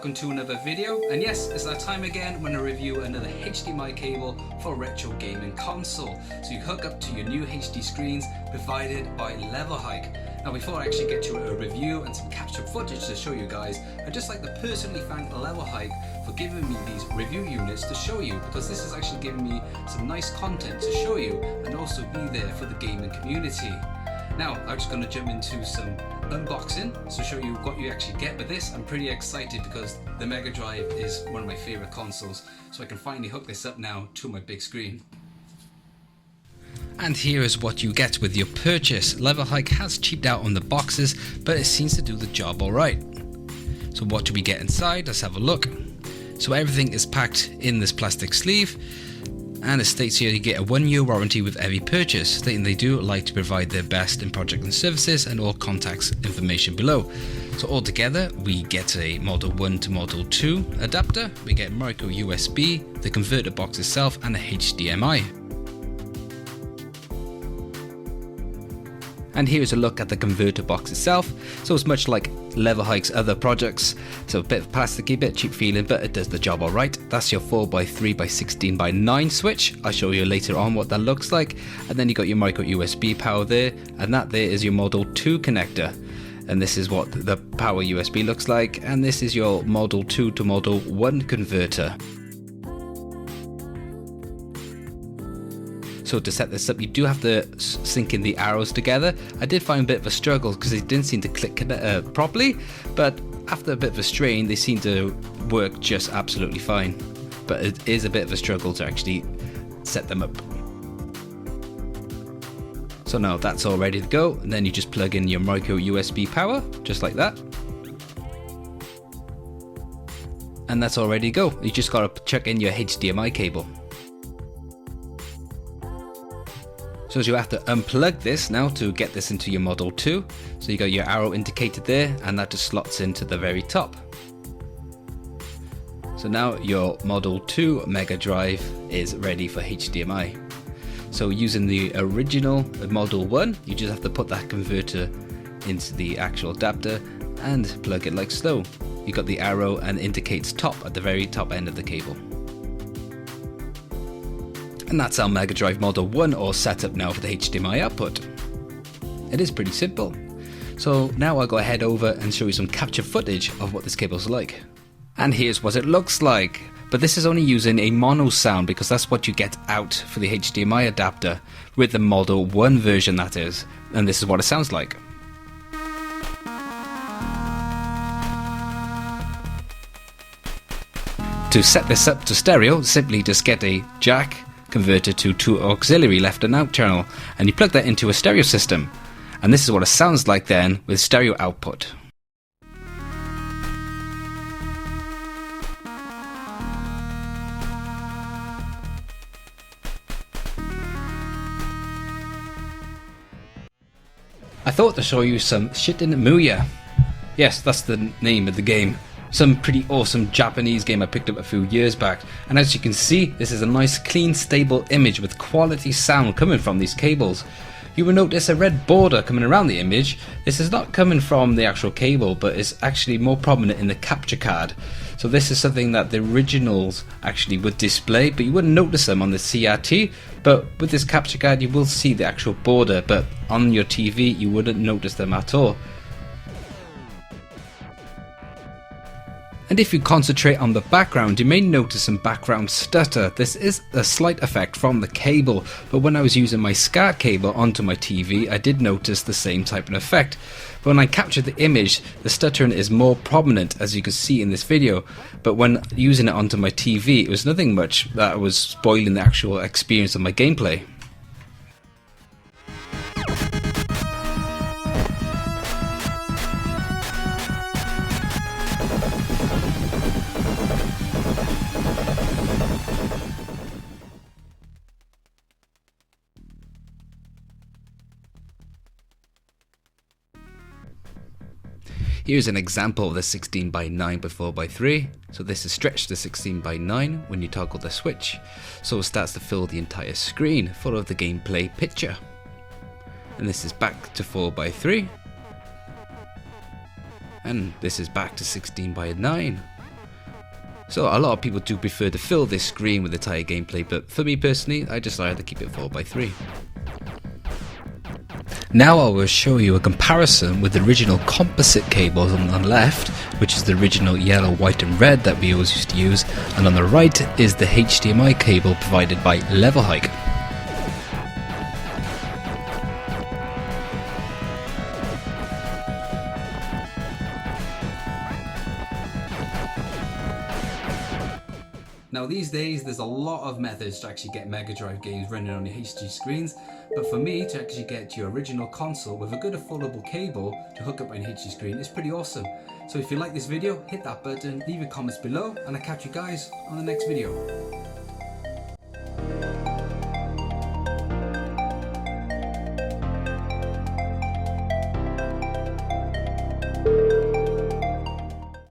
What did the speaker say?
welcome to another video, and yes, it's that time again when I review another HDMI cable for a retro gaming console, so you hook up to your new HD screens provided by LevelHike. Now before I actually get to a review and some captured footage to show you guys, I'd just like to personally thank LevelHike for giving me these review units to show you, because this is actually giving me some nice content to show you and also be there for the gaming community. Now, I'm just going to jump into some unboxing to show you what you actually get with this. I'm pretty excited because the Mega Drive is one of my favourite consoles, so I can finally hook this up now to my big screen. And here is what you get with your purchase. LevelHike has cheaped out on the boxes, but it seems to do the job alright. So what do we get inside? Let's have a look. So everything is packed in this plastic sleeve. And it states here you get a 1-year warranty with every purchase, stating they do like to provide their best in project and services, and all contacts information below. So altogether we get a Model 1 to Model 2 adapter, we get micro USB, the converter box itself, and a HDMI. And here is a look at the converter box itself. So it's much like LevelHike's other projects, so a bit of plasticky, bit cheap feeling, but it does the job alright. That's your 4x3x16x9 switch. I'll show you later on what that looks like. And then you got your micro USB power there, and that there is your Model 2 connector. And this is what the power USB looks like, and this is your Model 2 to Model 1 converter. So to set this up, you do have to sync in the arrows together. I did find a bit of a struggle because they didn't seem to click properly, but after a bit of a strain, they seem to work just absolutely fine. But it is a bit of a struggle to actually set them up. So now that's all ready to go, and then you just plug in your micro USB power, just like that. And that's all ready to go. You just gotta chuck in your HDMI cable. So you have to unplug this now to get this into your Model 2. So you got your arrow indicated there, and that just slots into the very top. So now your Model 2 Mega Drive is ready for HDMI. So using the original Model 1, you just have to put that converter into the actual adapter and plug it like so. You got the arrow and indicates top at the very top end of the cable. And that's our Mega Drive Model 1 all set up now for the HDMI output. It is pretty simple. So now I'll go ahead over and show you some capture footage of what this cable's like. And here's what it looks like. But this is only using a mono sound because that's what you get out for the HDMI adapter with the Model 1 version, that is. And this is what it sounds like. To set this up to stereo, simply just get a jack converted to 2 auxiliary left and out channel, and you plug that into a stereo system, and this is what it sounds like then with stereo output. I thought to show you some Shitin Muya. Yes, that's the name of the game. Some pretty awesome Japanese game I picked up a few years back, and as you can see, this is a nice clean stable image with quality sound coming from these cables. You will notice a red border coming around the image. This is not coming from the actual cable, but it's actually more prominent in the capture card. So this is something that the originals actually would display, but you wouldn't notice them on the CRT. But with this capture card you will see the actual border, but on your TV you wouldn't notice them at all. And if you concentrate on the background, you may notice some background stutter. This is a slight effect from the cable, but when I was using my SCART cable onto my TV, I did notice the same type of effect. But when I captured the image, the stuttering is more prominent, as you can see in this video. But when using it onto my TV, it was nothing much that was spoiling the actual experience of my gameplay. Here's an example of the 16x9 by 4x3. So this is stretched to 16x9 when you toggle the switch. So it starts to fill the entire screen full of the gameplay picture. And this is back to 4x3. And this is back to 16 by 9. So a lot of people do prefer to fill this screen with the entire gameplay, but for me personally, I decided to keep it 4:3. Now I will show you a comparison with the original composite cables on the left, which is the original yellow, white and red that we always used to use, and on the right is the HDMI cable provided by LevelHike. Now these days there's a lot of methods to actually get Mega Drive games running on your HD screens, but for me to actually get your original console with a good affordable cable to hook up on your HD screen is pretty awesome. So if you like this video, hit that button, leave your comments below, and I'll catch you guys on the next video.